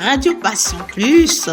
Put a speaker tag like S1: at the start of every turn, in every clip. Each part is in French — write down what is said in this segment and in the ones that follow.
S1: Radio Passion Plus.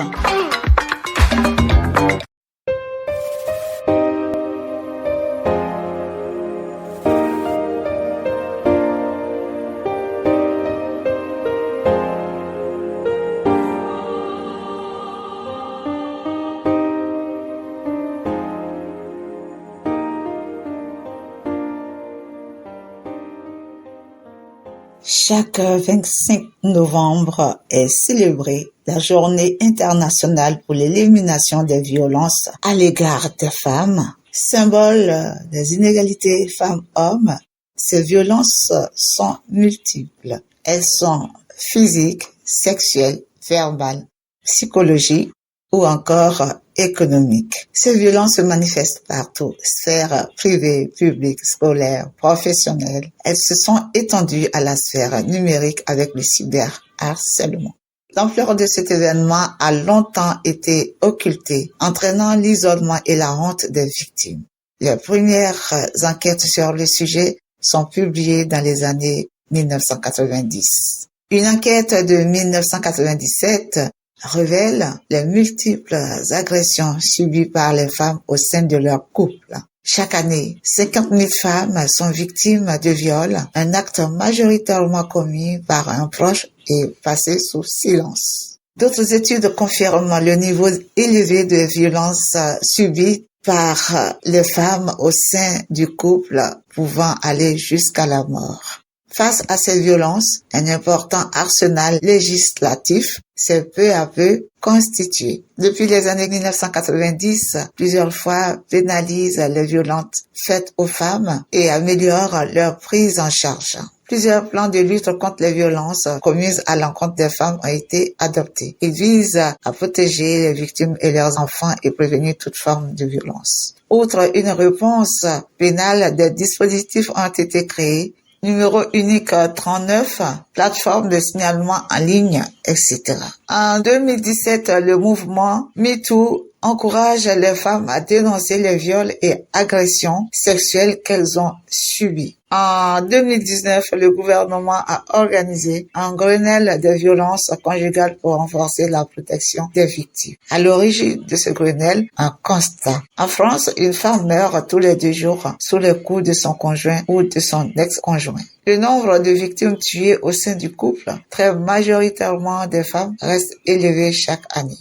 S1: Chaque 25 novembre est célébrée la Journée internationale pour l'élimination des violences à l'égard des femmes. Symbole des inégalités femmes-hommes, ces violences sont multiples. Elles sont physiques, sexuelles, verbales, psychologiques ou encore économiques. Ces violences se manifestent partout, sphère privée, publique, scolaire, professionnelle. Elles se sont étendues à la sphère numérique avec le cyberharcèlement. L'ampleur de cet événement a longtemps été occultée, entraînant l'isolement et la honte des victimes. Les premières enquêtes sur le sujet sont publiées dans les années 1990. Une enquête de 1997 révèle les multiples agressions subies par les femmes au sein de leur couple. Chaque année, 50 000 femmes sont victimes de viol, un acte majoritairement commis par un proche et passé sous silence. D'autres études confirment le niveau élevé de violence subies par les femmes au sein du couple, pouvant aller jusqu'à la mort. Face à ces violences, un important arsenal législatif s'est peu à peu constitué. Depuis les années 1990, plusieurs fois pénalise les violences faites aux femmes et améliore leur prise en charge. Plusieurs plans de lutte contre les violences commises à l'encontre des femmes ont été adoptés. Ils visent à protéger les victimes et leurs enfants et prévenir toute forme de violence. Outre une réponse pénale, des dispositifs ont été créés. Numéro unique 39, plateforme de signalement en ligne, etc. En 2017, le mouvement MeToo encourage les femmes à dénoncer les viols et agressions sexuelles qu'elles ont subies. En 2019, le gouvernement a organisé un Grenelle des violences conjugales pour renforcer la protection des victimes. À l'origine de ce Grenelle, un constat. En France, une femme meurt tous les 2 jours sous les coups de son conjoint ou de son ex-conjoint. Le nombre de victimes tuées au sein du couple, très majoritairement des femmes, reste élevé chaque année.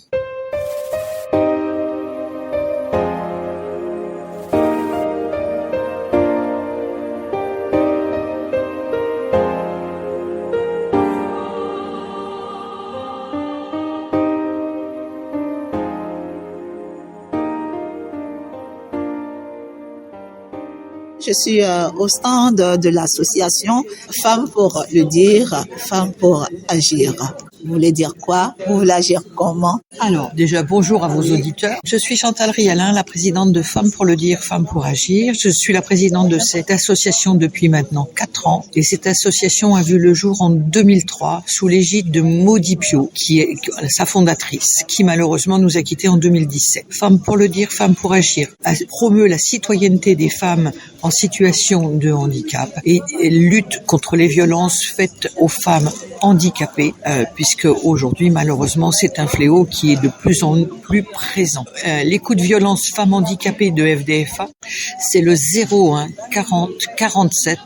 S1: Je suis au stand de l'association Femmes pour le dire, Femmes pour agir. Vous voulez dire quoi? Vous voulez agir comment?
S2: Alors, déjà, bonjour à vos auditeurs. Je suis Chantal Rialin, la présidente de Femmes pour le dire, Femmes pour agir. Je suis la présidente de cette association depuis maintenant 4 ans. Et cette association a vu le jour en 2003 sous l'égide de Maudy Piot, qui est sa fondatrice, qui malheureusement nous a quittés en 2017. Femmes pour le dire, Femmes pour agir promeut la citoyenneté des femmes en situation de handicap et lutte contre les violences faites aux femmes handicapées, puisque aujourd'hui, malheureusement, c'est un fléau qui est de plus en plus présent. Les coups de violence femmes handicapées de FDFA, c'est le 01 40 47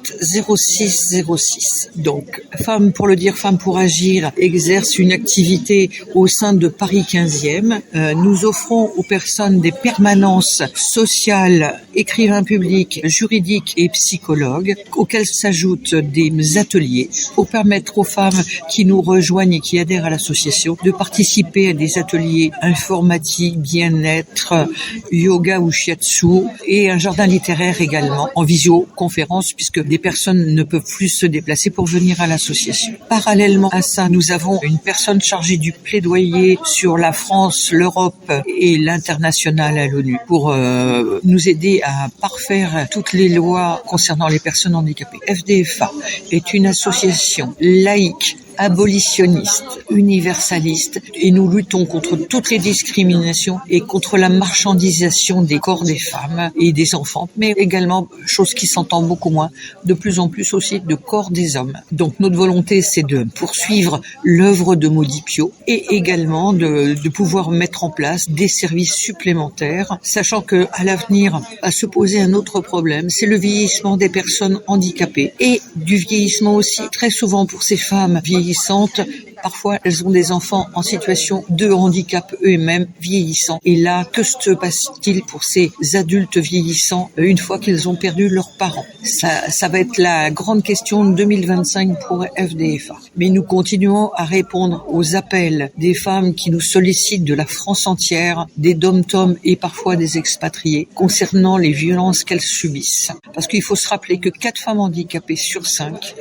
S2: 06 06. Donc, Femmes pour le dire, Femmes pour agir exerce une activité au sein de Paris 15e. Nous offrons aux personnes des permanences sociales, écrivains publics, juridiques et psychologues, auxquels s'ajoutent des ateliers pour permettre aux femmes qui nous rejoignent et qui adhèrent à l'association de participer à des ateliers informatiques, bien-être, yoga ou shiatsu et un jardin littéraire également en visioconférence puisque des personnes ne peuvent plus se déplacer pour venir à l'association. Parallèlement à ça, nous avons une personne chargée du plaidoyer sur la France, l'Europe et l'international à l'ONU pour nous aider à parfaire toutes les lois concernant les personnes handicapées. FDFA est une association laïque abolitionniste, universaliste, et nous luttons contre toutes les discriminations et contre la marchandisation des corps des femmes et des enfants, mais également, chose qui s'entend beaucoup moins, de plus en plus aussi de corps des hommes. Donc notre volonté, c'est de poursuivre l'œuvre de Modipio et également de pouvoir mettre en place des services supplémentaires, sachant que à l'avenir va se poser un autre problème, c'est le vieillissement des personnes handicapées et du vieillissement aussi très souvent pour ces femmes vieillissantes. Parfois, elles ont des enfants en situation de handicap eux-mêmes vieillissants. Et là, que se passe-t-il pour ces adultes vieillissants une fois qu'ils ont perdu leurs parents? Ça va être la grande question de 2025 pour FDFA. Mais nous continuons à répondre aux appels des femmes qui nous sollicitent de la France entière, des dom-toms et parfois des expatriés, concernant les violences qu'elles subissent. Parce qu'il faut se rappeler que 4 femmes handicapées sur 5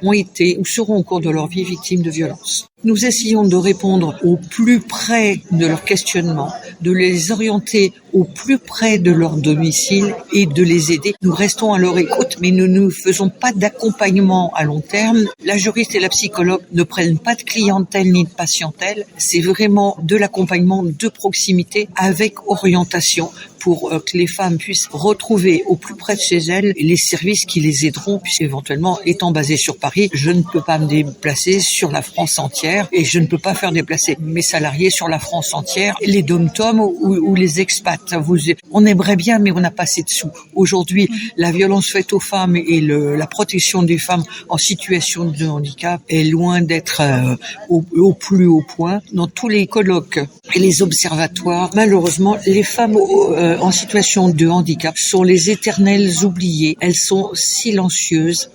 S2: ont été ou seront au cours de leur vie victimes de violences. Nous essayons de répondre au plus près de leur questionnement, de les orienter au plus près de leur domicile et de les aider. Nous restons à leur écoute, mais nous ne faisons pas d'accompagnement à long terme. La juriste et la psychologue ne prennent pas de clientèle ni de patientèle. C'est vraiment de l'accompagnement de proximité avec orientation pour que les femmes puissent retrouver au plus près de chez elles les services qui les aideront, puisque éventuellement, étant basée sur Paris, je ne peux pas me déplacer sur la France entière et je ne peux pas faire déplacer mes salariés sur la France entière, les dom-toms ou les expats. On aimerait bien, mais on n'a pas assez de sous. Aujourd'hui, la violence faite aux femmes et la protection des femmes en situation de handicap est loin d'être au plus haut point. Dans tous les colloques et les observatoires, malheureusement, les femmes en situation de handicap sont les éternelles oubliées. Elles sont silencieuses,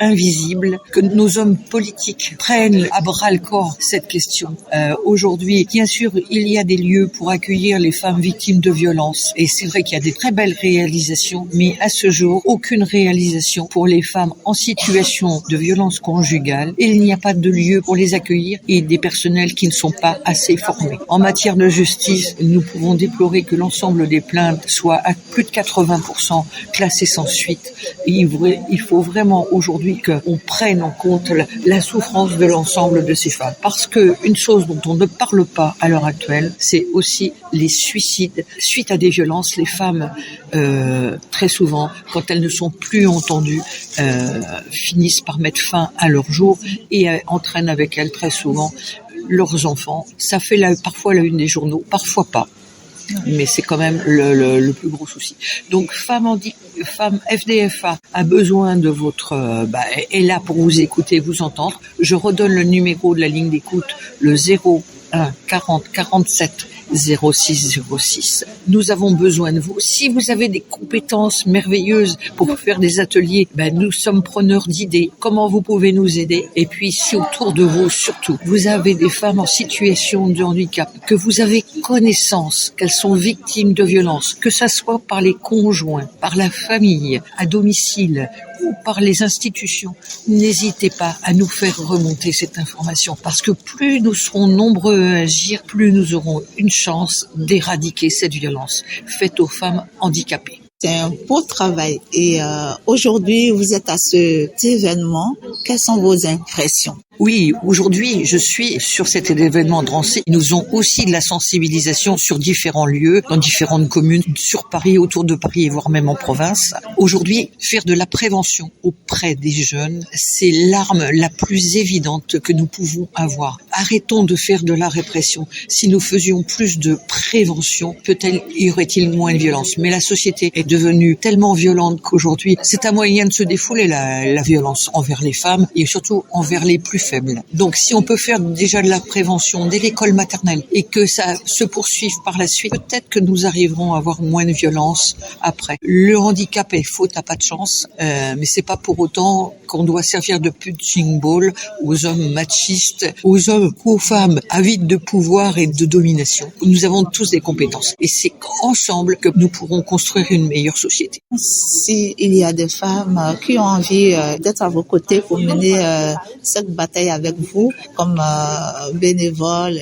S2: invisibles, que nos hommes politiques prennent à bras-le-corps cette question. Aujourd'hui, bien sûr, il y a des lieux pour accueillir les femmes victimes de violences. Et c'est vrai qu'il y a des très belles réalisations, mais à ce jour, aucune réalisation pour les femmes en situation de violence conjugale. Il n'y a pas de lieu pour les accueillir et des personnels qui ne sont pas assez formés. En matière de justice, nous pouvons déplorer que l'ensemble des plaintes soient à plus de 80% classées sans suite. Et il faut vraiment aujourd'hui qu'on prenne en compte la souffrance de l'ensemble de ces femmes. Parce que une chose dont on ne parle pas à l'heure actuelle, c'est aussi les suicides. Suite à des violences, les femmes, très souvent, quand elles ne sont plus entendues, finissent par mettre fin à leur jour et entraînent avec elles très souvent leurs enfants. Ça fait parfois la une des journaux, parfois pas. Mais c'est quand même le plus gros souci. Donc, femme FDFA a besoin de votre, est là pour vous écouter, vous entendre. Je redonne le numéro de la ligne d'écoute, le 01 40 47 0606. Nous avons besoin de vous. Si vous avez des compétences merveilleuses pour faire des ateliers, nous sommes preneurs d'idées. Comment vous pouvez nous aider? Et puis, si autour de vous, surtout, vous avez des femmes en situation de handicap, que vous avez connaissance qu'elles sont victimes de violences, que ça soit par les conjoints, par la famille, à domicile, ou par les institutions, n'hésitez pas à nous faire remonter cette information parce que plus nous serons nombreux à agir, plus nous aurons une chance d'éradiquer cette violence faite aux femmes handicapées.
S1: C'est un beau travail et aujourd'hui vous êtes à cet événement. Quelles sont vos impressions?
S2: Oui, aujourd'hui, je suis sur cet événement de Rancé. Nous faisons aussi de la sensibilisation sur différents lieux, dans différentes communes, sur Paris, autour de Paris et voire même en province. Aujourd'hui, faire de la prévention auprès des jeunes, c'est l'arme la plus évidente que nous pouvons avoir. Arrêtons de faire de la répression. Si nous faisions plus de prévention, peut-être y aurait-il moins de violence. Mais la société est devenue tellement violente qu'aujourd'hui, c'est un moyen de se défouler la violence envers les femmes et surtout envers les plus faibles. Donc si on peut faire déjà de la prévention dès l'école maternelle et que ça se poursuive par la suite, peut-être que nous arriverons à avoir moins de violence après. Le handicap est faux, t'as pas de chance, mais c'est pas pour autant qu'on doit servir de punching ball aux hommes machistes, aux hommes ou aux femmes avides de pouvoir et de domination. Nous avons tous des compétences et c'est ensemble que nous pourrons construire une meilleure société.
S1: Si il y a des femmes qui ont envie d'être à vos côtés pour mener cette bataille avec vous comme bénévoles,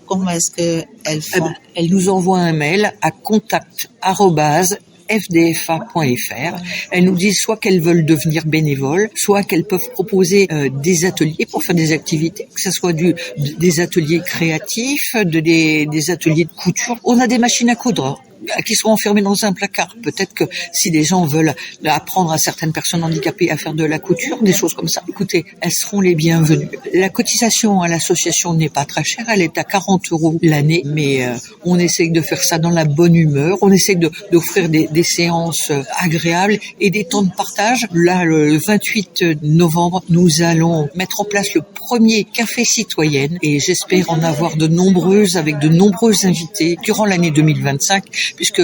S1: comment est-ce qu'elles font?
S2: Elles nous envoient un mail à contact@ fdfa.fr. Elles nous disent soit qu'elles veulent devenir bénévoles, soit qu'elles peuvent proposer des ateliers pour faire des activités, que ce soit des ateliers créatifs, des ateliers de couture. On a des machines à coudre qui sont enfermées dans un placard. Peut-être que si les gens veulent apprendre à certaines personnes handicapées à faire de la couture, des choses comme ça, écoutez, elles seront les bienvenues. La cotisation à l'association n'est pas très chère, elle est à 40 € l'année, mais on essaye de faire ça dans la bonne humeur, on essaye d'offrir des séances agréables et des temps de partage. Là, le 28 novembre, nous allons mettre en place le premier café citoyenne et j'espère en avoir de nombreuses avec de nombreux invités durant l'année 2025, puisque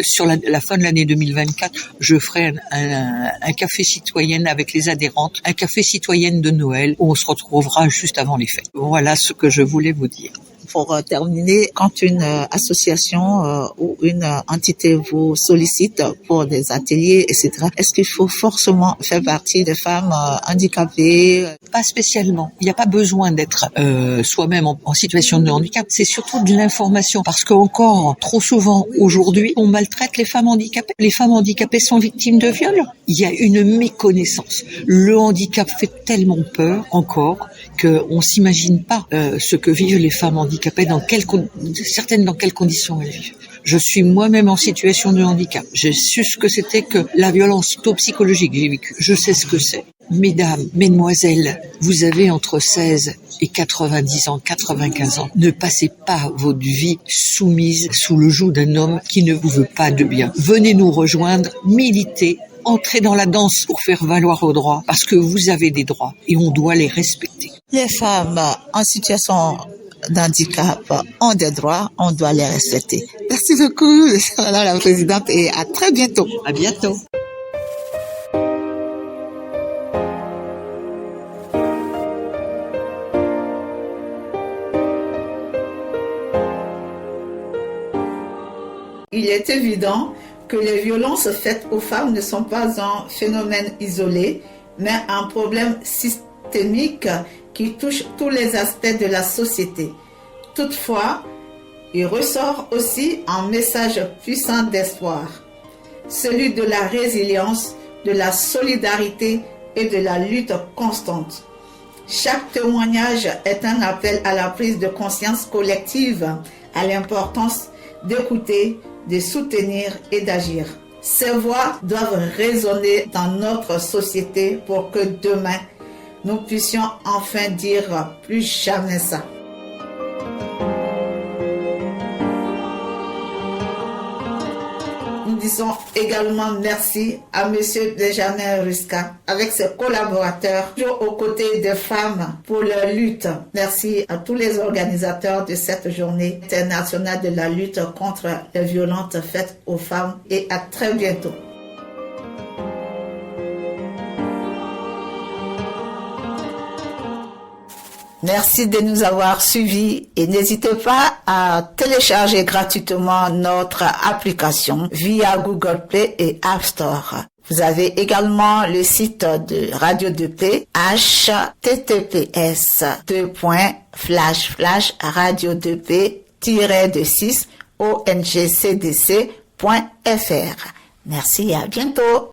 S2: sur la fin de l'année 2024, je ferai un café citoyenne avec les adhérentes, un café citoyenne de Noël où on se retrouvera juste avant les fêtes. Voilà ce que je voulais vous dire.
S1: Pour terminer, quand une association ou une entité vous sollicite pour des ateliers, etc., est-ce qu'il faut forcément faire partie des femmes handicapées?
S2: Pas spécialement. Il n'y a pas besoin d'être soi-même en situation de handicap. C'est surtout de l'information, parce qu'encore trop souvent aujourd'hui, on maltraite les femmes handicapées. Les femmes handicapées sont victimes de viols. Il y a une méconnaissance. Le handicap fait tellement peur encore qu'on s'imagine pas ce que vivent les femmes handicapées, dans quelles conditions elles vivent. Je suis moi-même en situation de handicap. J'ai su ce que c'était que la violence psychologique que j'ai vécue. Je sais ce que c'est. Mesdames, mesdemoiselles, vous avez entre 16 et 90 ans, 95 ans. Ne passez pas votre vie soumise sous le joug d'un homme qui ne vous veut pas de bien. Venez nous rejoindre, militez, entrez dans la danse pour faire valoir vos droits, parce que vous avez des droits et on doit les respecter.
S1: Les femmes en situation d'handicap ont des droits, on doit les respecter. Merci beaucoup, Madame la Présidente, et à très bientôt.
S2: À bientôt.
S1: Il est évident que les violences faites aux femmes ne sont pas un phénomène isolé, mais un problème systémique qui touche tous les aspects de la société. Toutefois, il ressort aussi un message puissant d'espoir, celui de la résilience, de la solidarité et de la lutte constante. Chaque témoignage est un appel à la prise de conscience collective, à l'importance d'écouter, de soutenir et d'agir. Ces voix doivent résonner dans notre société pour que demain, nous puissions enfin dire plus jamais ça. Nous disons également merci à Monsieur Benjamin Ruska avec ses collaborateurs, toujours aux côtés des femmes pour leur lutte. Merci à tous les organisateurs de cette journée internationale de la lutte contre les violences faites aux femmes et à très bientôt. Merci de nous avoir suivis et n'hésitez pas à télécharger gratuitement notre application via Google Play et App Store. Vous avez également le site de Radio 2P, https://radio2p-ongcdc.fr. Merci et à bientôt.